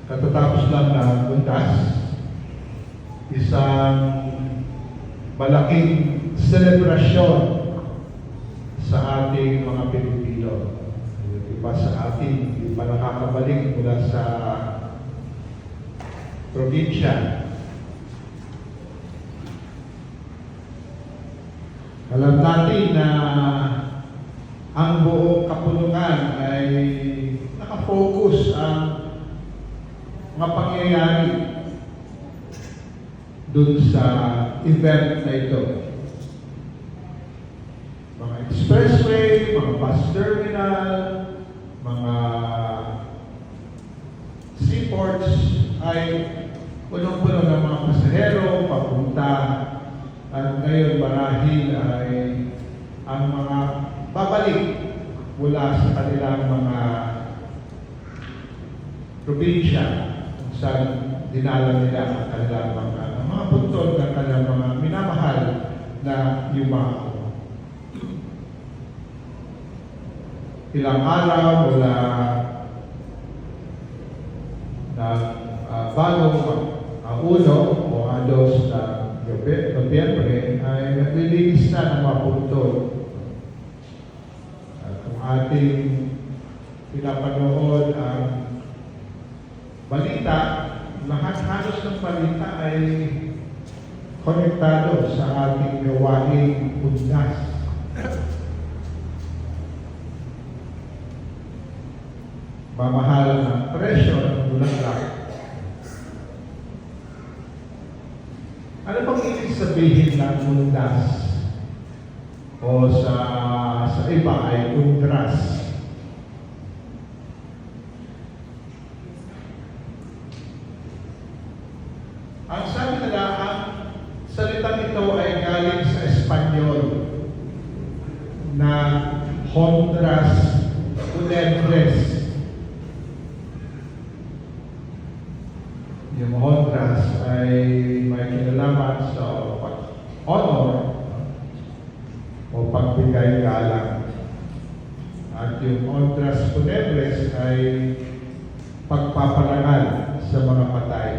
katatapos lang na buntas, isang malaking selebrasyon sa ating mga Pilipino. Iba sa ating, iba nakakabalik mula sa probinsya. Alam natin na ang buong kapulungan ay nakafocus ang mga pangyayari dun sa event na ito. Mga expressway, mga bus terminal, mga seaports ay punong-puno ng mga pasahero, papunta. At ngayon marahil ay ang mga babalik mula sa kanilang mga probinsya kung saan dinala nila ang kanilang mga puntod ng kanilang mga minamahal na yumao. Ilang araw mula ng bagong uno o ados na Nobyembre ay naglilinis na ng mga puntod. At kung ating pinapanood ang balita, lahat halos ng balita ay konektado sa ating gawaing undas. Mamahal ng presyo ng bulaklak. Ano bang ibig sabihin ng undas? O sa iba ay undras. Ang sabi nila, ang salitang ito ay galing sa Espanyol na Honduras Funebres. Yung Honduras ay may kinalaman sa honor o pagbigay galang. At yung Honduras Funebres ay pagpaparangal sa mga patay.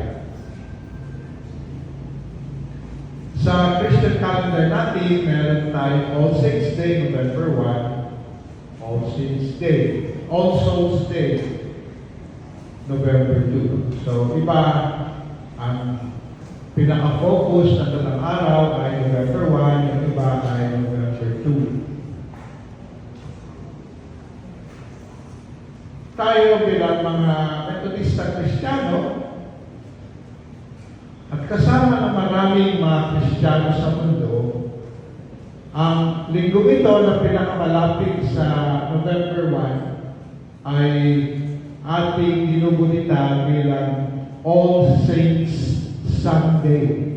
Sa Christian calendar natin, meron tayong All Saints Day, November 1, All Saints Day, All Souls Day, November 2. So, iba ang pinaka-focus ng talang araw ay November 1, yung iba ay November 2. Tayo bilang mga Metodista Kristiyano, at kasama ng maraming mga Kristiyano sa mundo, ang linggo ito na pinakamalapit sa November 1 ay ating ginugunita bilang All Saints Sunday.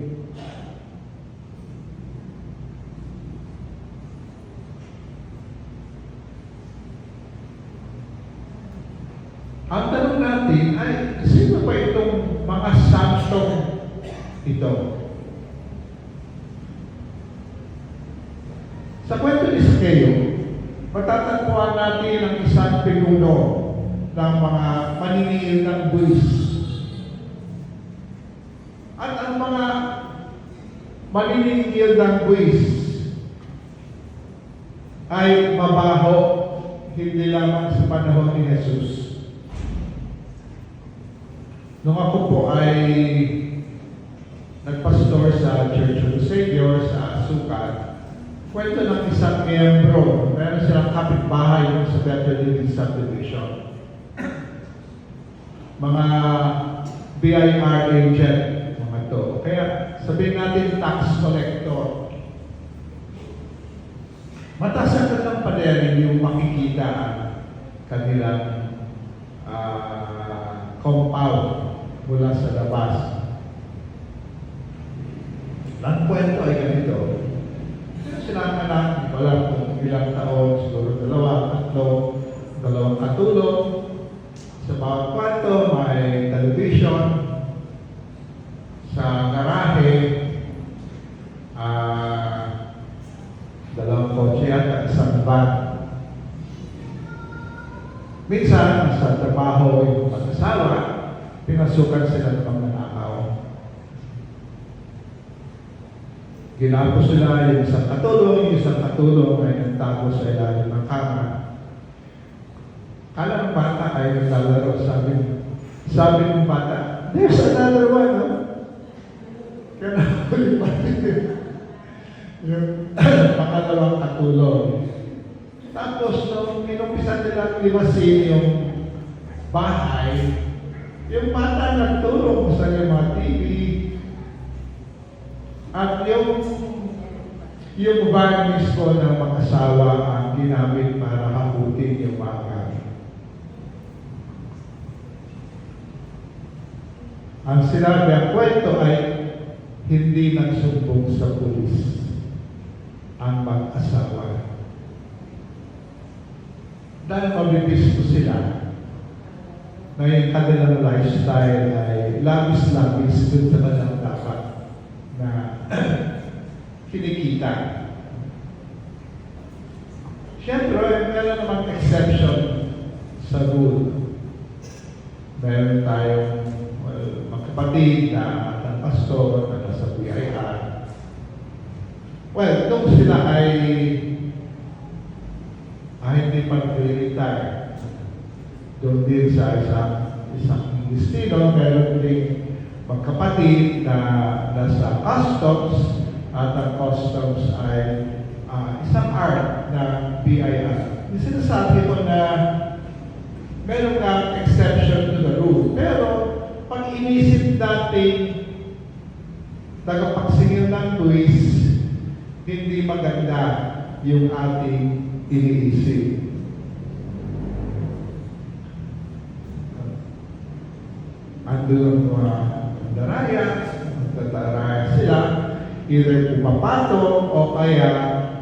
Ang tanong natin ay, sino ba itong mga santong ito? Sa kwento ni Sakeo, matatagpuan natin ang isang pinuno ng mga maniningil ng buwis. At ang mga maniningil ng buwis ay mabaho, hindi lamang sa panahon ni Jesus. Nung ako po ay nagpastor sa Church of the Savior sa Sukat, kwento ng isang miyembro, meron silang kapitbahay sa Better Living Subdivision. Mga BIR agent, mga to. Kaya sabihin natin tax collector. Mataas ang kanilang pader, yung makikita ang kanilang compound mula sa labas. Ang kwento ay ganito. Silang anak, wala kung ilang taon, siguro 2, 3, 2 katulong. Sa bawat kwarto, may television. Sa garahe, 2 kotse at isang van. Minsan, sa trabaho yung mag-asawa, pinasukan sila ng mga nanakaw. Ginapos sila yung isang katulong ay nagtago sa ilalim ng kama. Kala ng bata ay naglalaro, sabi ng bata, there's another one, no? Kaya nakahuli pa yung pangalawang katulong. Tapos, nung inumpisa nila limasin yung bahay, yung bata nagtulong sa yung mga TV, at yung van mismo ng mag-asawa ang ginamit para hakutin yung mga gamit. Ang sinabi ang kwento ay hindi nagsumbong sa pulis ang mag-asawa. Dahil mabibis ko sila na yung kanilang lifestyle ay labis-labis dun sa kanilang dapat na kinikita. Siyempre, meron namang exception sa rule. Meron tayong magkapatid na ang pastor na nasa PIR. Well, nung sila ay hindi pa nag-retire, doon din sa isang destino, meron din magkapatid na nasa customs at ang customs ay isang art ng PIR. Yung sinasabi ko na meron kang exception to the rule. Pero pag inisip natin tagapagsingil ng buwis, hindi maganda yung ating iniisip. Andun ang mga magtataraya sila, either pumapato o kaya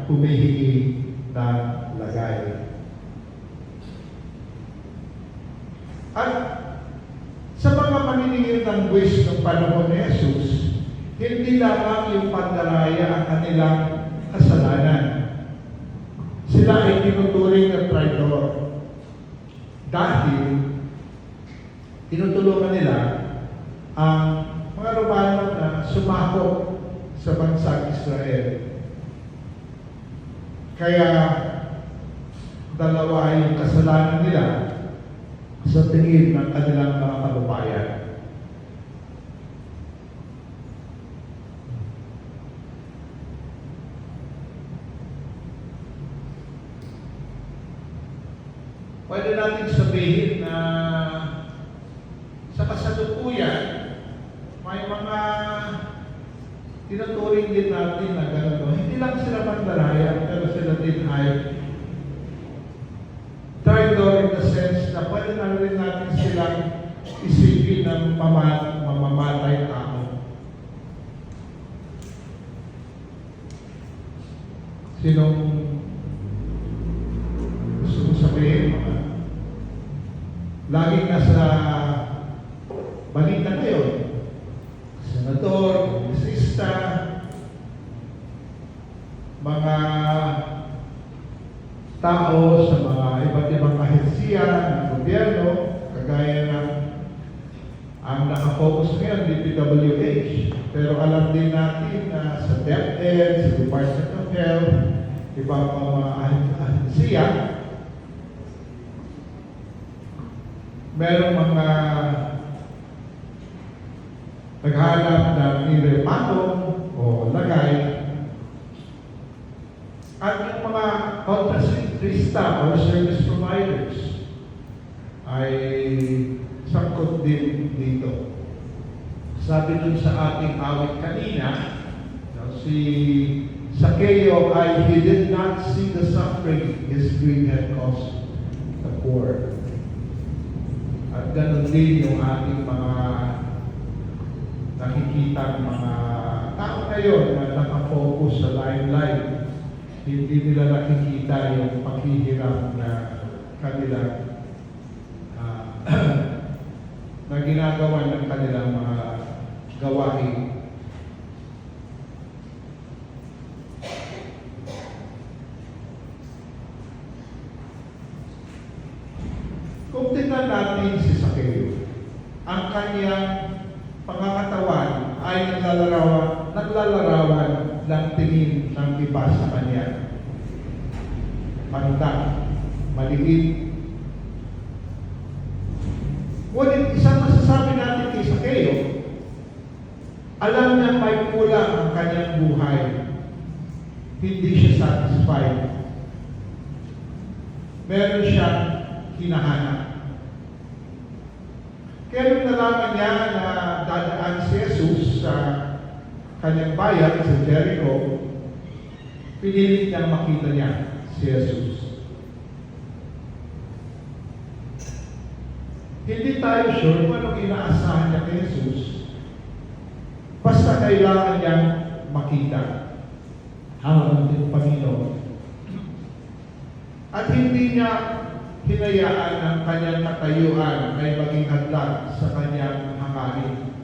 humihingi ng lagay. At sa mga paniningil ng buwis ng panahon ni Jesus, hindi lamang yung pandaraya ang kanilang kasalanan. Sila ay tinuturing na traitor dahil tinutulungan nila ang mga Romano na sumakop sa bansang Israel. Kaya dalawa yung kasalanan nila sa tingin ng kanilang mga kababayan. Pwede natin sabihin na sa kasalukuyan, may mga tinuturing din natin na gano'n. Hindi lang sila mandaraya, pero sila din ay traitor in the sense na pwede na rin natin silang isipin ng mamamatay tao. Sinong gusto mo sabihin? Laging nasa balita ngayon, senador, kongresista, mga tao sa mga iba't ibang ahensya ng gobyerno, kagaya ng ang nakafocus ngayon, DPWH. Pero alam din natin na sa DepEd, sa Department of Health, ibang mga ahensya, merong mga naghanap ng either patong o lagay, at yung mga kontrasentrista or service providers ay sangkot din dito. Sabi dun sa ating awit kanina, si Zacchaeus ay he did not see the suffering his greed had caused the poor. At ganun din yung ating mga nakikita ng mga tao ngayon na nakafocus sa limelight. Hindi nila nakikita yung paghihirap na kanilang na ginagawa ng kanilang mga gawain. Kung tingnan natin si Zacchaeus, ang kanyang pangangatawan ay naglalarawan ng tingin ng iba sa kanya. Matanda, maliit. Ngunit isang masasabi natin kay Sakeo, alam niya may kulang ang kanyang buhay. Hindi siya satisfied. Meron siyang hinahanap. Kaya nung nalaman niya na dadaan si Jesus sa kanyang bayan sa Jericho, pinilit niyang makita niya si Jesus. Hindi tayo sure kung anong inaasahan niya kay Jesus. Basta kailangan niyang makita ang ating Panginoon. At hindi niya hinayaan ang kanyang katayuan ay maging hadlang sa kanyang hangarin.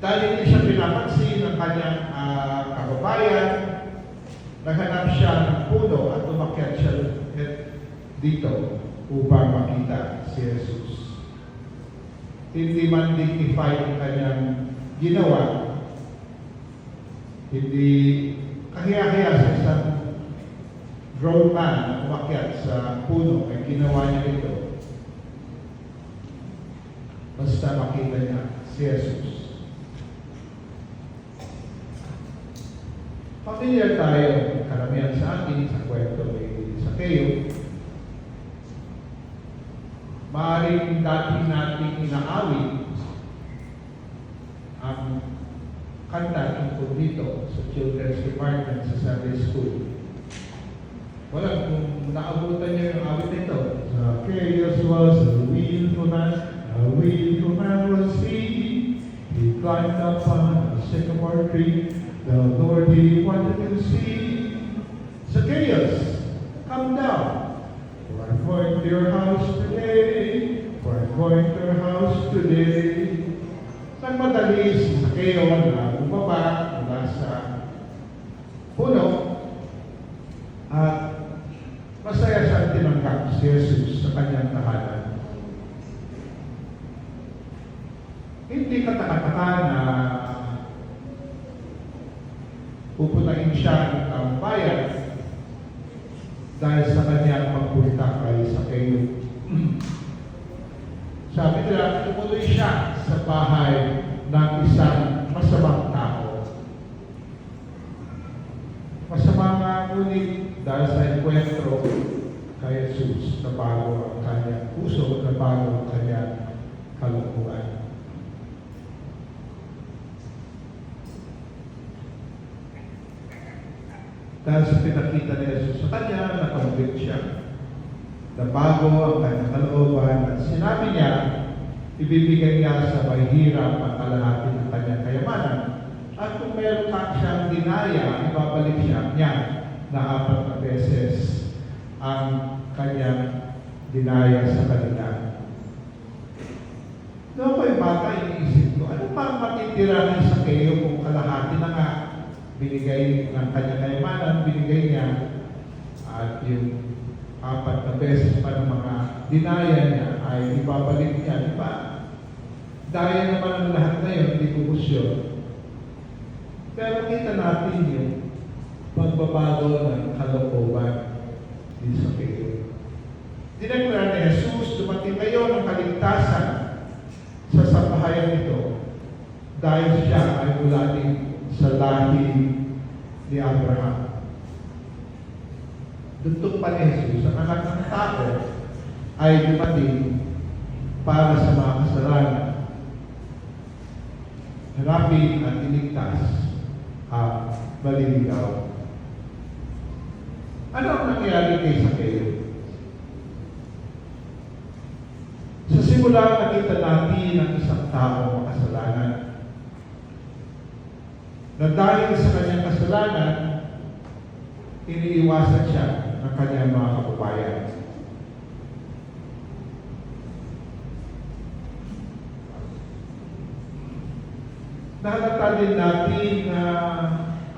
Dahil hindi siya pinapansin ng kanyang kababayan, naghanap siya ng puno at umakyat siya dito upang makita si Jesus. Hindi man dignified ang kanyang ginawa, hindi kahiya-hiya sa isang grown man na umakyat sa puno ay ginawa niya ito. Basta makita niya si Jesus. Familiar tayo, karamihan sa atin, sa kwento ni Sakeo. Maaaring dati nating inaawit ang kanta tungkol dito sa Children's Department sa Sunday School. Wala, kung naabutan niyo yung awit nito. Zacchaeus was a willful man was he. He climbed up on a sycamore tree. The Lord he wanted to see. Zacchaeus, come down. For I'm going to your house today. For I'm going to your house today. Nagmadali si Zacchaeus na bumaba mula sa puno at masaya siyang tinanggap si Jesus sa kanyang tahanan. Hindi katakataka na pupunahin siya ng taong bayan dahil sa kanyang pagpunta kay Sakeo. Sabi nila, tumuloy siya sa bahay ng isang masamang tao. Masama nga ngunit dahil sa enkwentro kay Jesus, nabago ang kanyang puso, nabago ang kanyang kalooban. Dahil sa pinakita ni Jesus sa kanya, nakonvict siya. Nabago ang kanyang kalooban at sinabi niya, ibibigay niya sa mahihirap ang kalahati ng kanyang kayamanan. At kung meron ka siyang dinaya, ibabalik niya na 4 na beses ang kanyang dinaya sa kanila. Noong ko'y bata, iniisip ko, ano pa matitira ni Sakeo kung kalahati na nga binigay ng kanyang kayamanan, binigay niya, at yung 4 na beses pa ng mga dinaya niya ay ibabalik niya, di ba? Daya naman ang lahat na yun, hindi kubos yun. Pero kita natin yung pagbabago ng kalooban ni Sakeo. Dineklara ni Jesus, dumating kayo ng kaligtasan sa sambahayan nito dahil siya ay mula din sa lahi ni Abraham. Duntong pa ni Jesus, ang anak ng tao ay dumating para sa mga kasalanan, harapin at iligtas ang maliligaw. Ano ang nangyari kay Sakeo? Sa simula, nakita natin ang isang tao makasalanan. Na dahil sa kanyang kasalanan, iniiwasan siya ng kanyang mga kababayan. Nakakita din natin na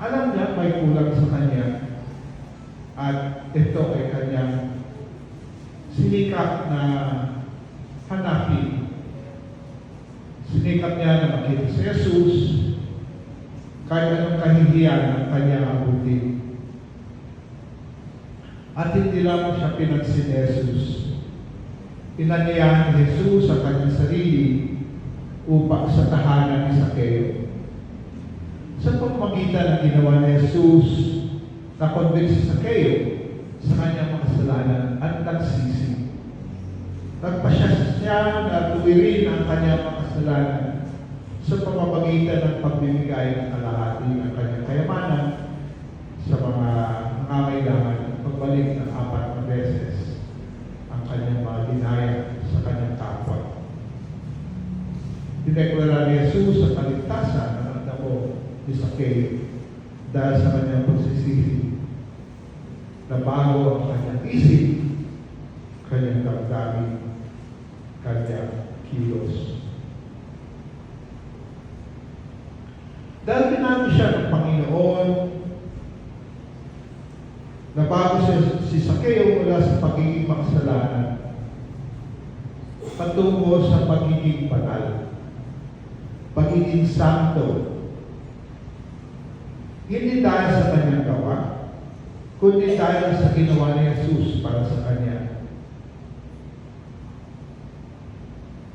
alam niya may kulang sa kanya at ito ay kanyang sinikap na hanapin. Sinikap niya na makita si Jesus kahit anong kahihiyan ang kanyang abutin. At hindi lamang siya pinansin ni Jesus. Inaniyahan ni Jesus sa kanyang sarili upang sa tahanan ni Sakeo. Sa pamamagitan ng ginawa ni Jesus, na-convince si Sakeo sa kanyang mga kasalanan at nagsisi. Nagpasya siya na tuwirin ang kanyang mga kasalanan sa pamamagitan ng pagbibigay ng kalahati ng kanyang kayamanan sa mga nangangailangan at pagbalik ng 4 na beses ang kanyang mga dinaya sa kanyang kapwa. Dineklara ni Jesus sa kaligtasan ng nagdamo ni Sakeo dahil sa kanyang pagsisisi na bago ang kanyang isip, kanyang damdamin, kanyang kilos. Dahil pinami siya ng Panginoon, nabago si Sakeo mula sa pagiging makasalanan patungo sa pagiging banal, pagiging santo. Hindi dahil sa kanyang gawa, kundi dahil sa ginawa ni Jesus para sa kanya.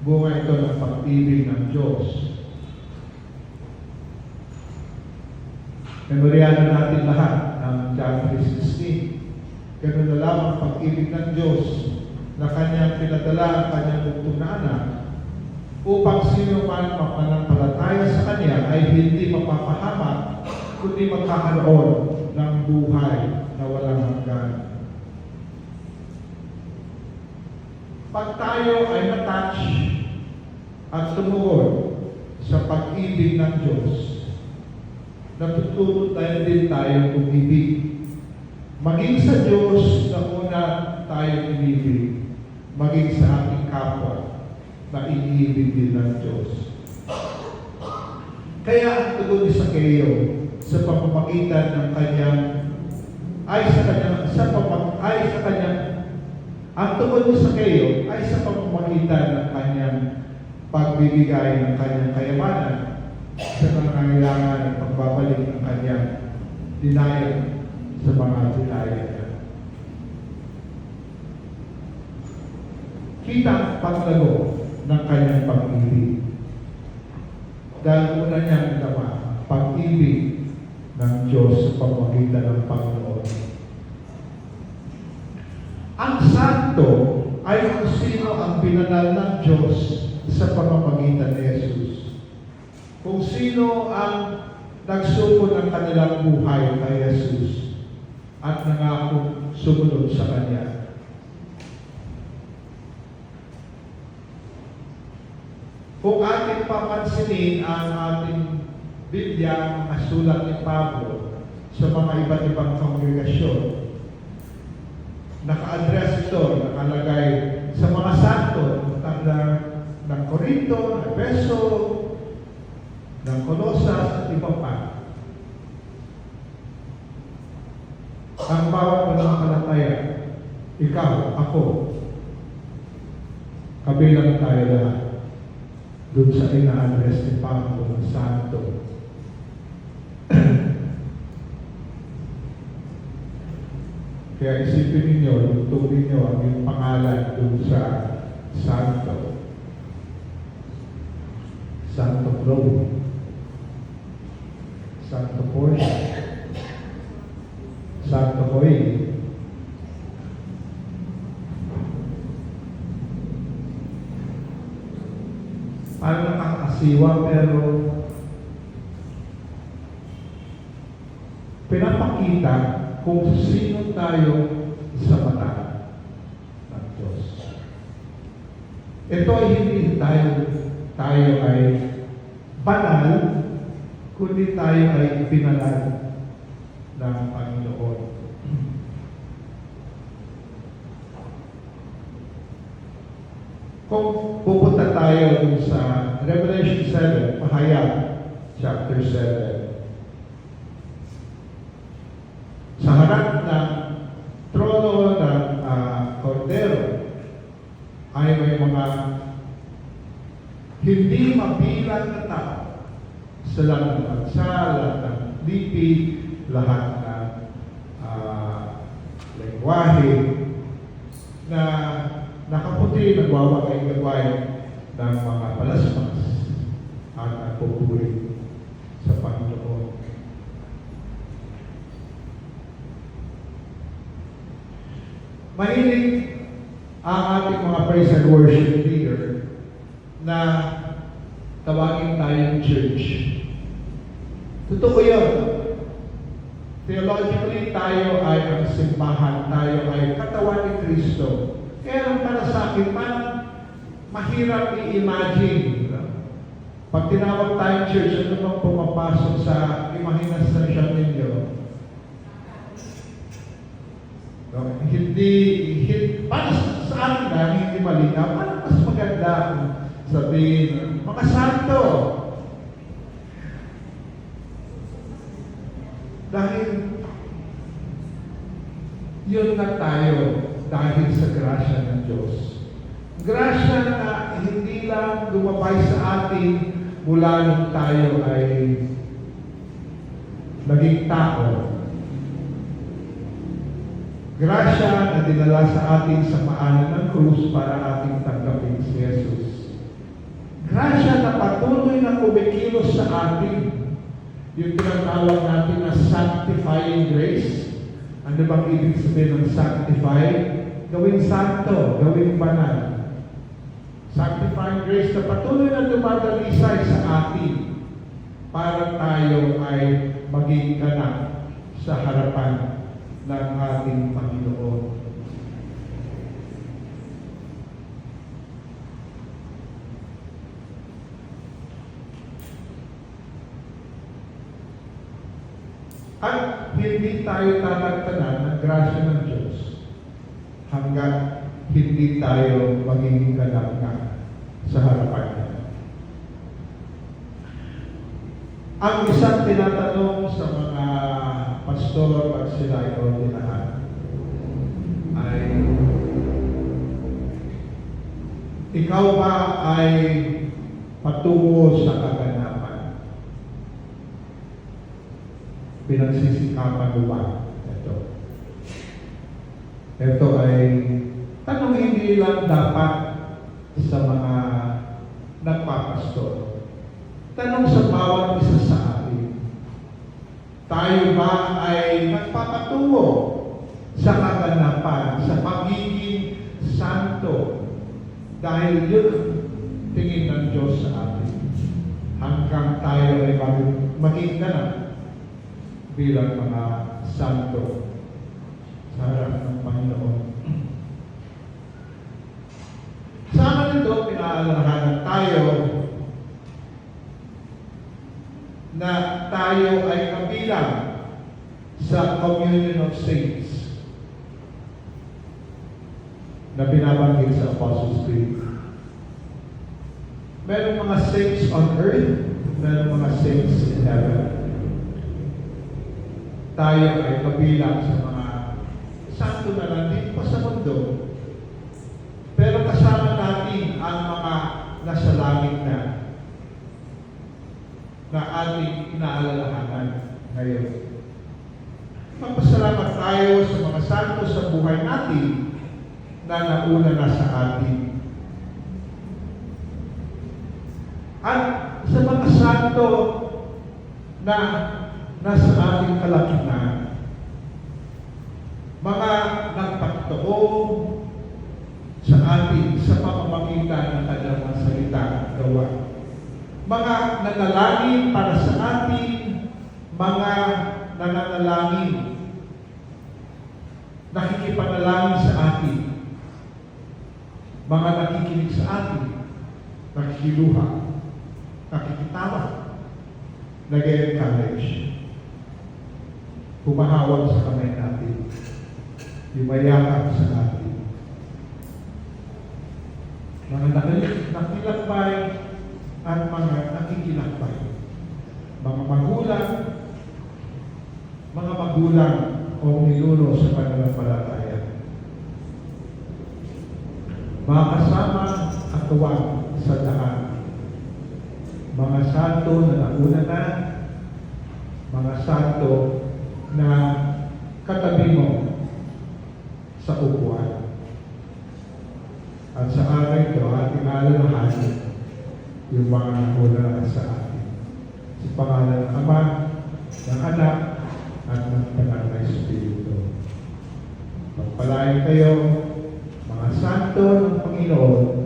Bunga ito ng pag-ibig ng Diyos. Memoryahan natin lahat ng John 3:16. Ganun na lamang ang pag-ibig ng Diyos na kanyang pinadala ang kanyang bugtong na anak upang sino man mapanampalataya sa kanya ay hindi mapapahamak kundi magkakaroon ng buhay na walang hanggan. Pag tayo ay na-touch at tumugon sa pag-ibig ng Diyos, natututo tayo din tayo umibig. Maging sa Diyos na una tayo umibig, maging sa ating kapwa na iniibig din ng Diyos. Kaya ang tugon ni Sakeo sa pamamagitan ng kanyang ang tugon ni Sakeo ay sa pamamagitan ng kanyang pagbibigay ng kanyang kayamanan sa pangangailangan at pagbabalik ng kanyang dinaya sa mga dinaya niya. Kita ang paglago ng kanyang pag-ibig. Dahil una niyang nagawa, pag-ibig ng Diyos sa pamamagitan ng Panginoon. Ang santo ay kung sino ang pinanal ng Diyos sa pamamagitan ni Jesus. Kung sino ang nagsuko ng kanilang buhay kay Jesus at nangako sumunod sa Kanya. Kung ating papansinin ang ating Biblia, ang sulat ni Pablo sa mga iba't ibang kongregasyon, naka-address ito, nakalagay sa mga santo ng Corinto, ng Efeso, ng Colosas at iba pa. Ang bawat mananampalataya, ikaw, ako, kabilang tayo lahat doon sa ina-address ni Pablo ng santo. Kaya isipin ninyo, lugtong ninyo ang iyong pangalan doon sa santo. Santo Chloe, Santo Portia, Santo Hoy, parang nakakasiwa pero pinapakita kung sino tayo sa mata ng Diyos. Ito ay hindi tayo ay banal, kundi tayo ay pinalad ng Panginoon. Kung pupunta tayo dun sa Revelation 7, Pahayag, chapter 7, sa harap ng trono ng Cordero ay may mga kabilang na tao. Sa lahat ng bansa, lahat ng lipi, lahat ng lengguwahe na nakaputi, nagwawagay-gaway ng mga palaspas at nagpupuri sa Panginoon. Mahilig ang ating mga praise and worship leader na tawagin tayong church. Totoo yun. Theologically, tayo ay ang simbahan, tayo ay katawan ni Kristo. Kaya lang para sa akin, mahirap i-imagine. Pag tinawag tayong church, ano bang pumapasok sa imahinasyon ninyo? No? Para sa akin lang, hindi malinaw. Parang mas maganda sabihin, mga santo. Dahil yun na tayo dahil sa grasya ng Diyos. Grasya na hindi lang lumabay sa atin mula nung tayo ay naging tao. Grasya na dinala sa atin sa paanan ng krus para ating tanggapin si Jesus. Grasya na patuloy na kumikilos sa atin. Yung tinatawag natin na sanctifying grace. Ano bang ibig sabihin ng sanctify? Gawing santo, gawing banal. Sanctifying grace na patuloy na dumadalisay sa atin para tayo ay maging ganap sa harapan ng ating Panginoon. At hindi tayo tatagtanan ng grasya ng Diyos hanggang hindi tayo magiging ganap na sa harapan niya. Ang isang tinatanong sa mga pastor pag sila ay ordinahan ay, ikaw ba ay patungo sa kaganapan? Pinagsisikapan mo ba? Ito ay tanong hindi lang dapat sa mga nagpapastor. Tanong sa bawat isa sa atin. Tayo ba ay nagpapatungo sa kaganapan, sa pagiging santo? Dahil yun tingin ng Diyos sa atin. Hanggang tayo ay maging ganap bilang mga santo sa harap ng Panginoon. Sama nito, pinaalalahanan tayo na tayo ay kabilang sa Communion of Saints na binabanggit sa Apostles' Creed. Merong mga saints on earth, merong mga saints in heaven. Tayo ay kabilang sa mga santo na nandito pa sa mundo, pero kasama natin ang mga nasa langit na ating inaalalahanan ngayon. Magpasalamat tayo sa mga santo sa buhay natin na nauna na sa atin. At sa mga santo na nasa ating kalakihan, mga nagpagtoo sa atin sa pamamagitan ng kanilang mga salita at gawa. Mga nanalangin para sa atin, mga nananalangin, nakikipanalangin sa atin, mga nakikinig sa atin, nakikiluha, nakikitawa, nag-encourage, humahawag sa kamay natin, yumayakap sa atin. Mga nakilakbay at mga nakikilakbay. Mga magulang o ninuno sa pananampalataya. Mga kasama at tuwang sa daan. mga santo na nauna na, mga santo na katabi mo sa upuan. At sa araw ito, ating alalahanin yung mga nauna sa atin. Sa pangalan ng Ama, ng Anak, at ng Banal na Espiritu. Pagpalain kayo, mga santo ng Panginoon,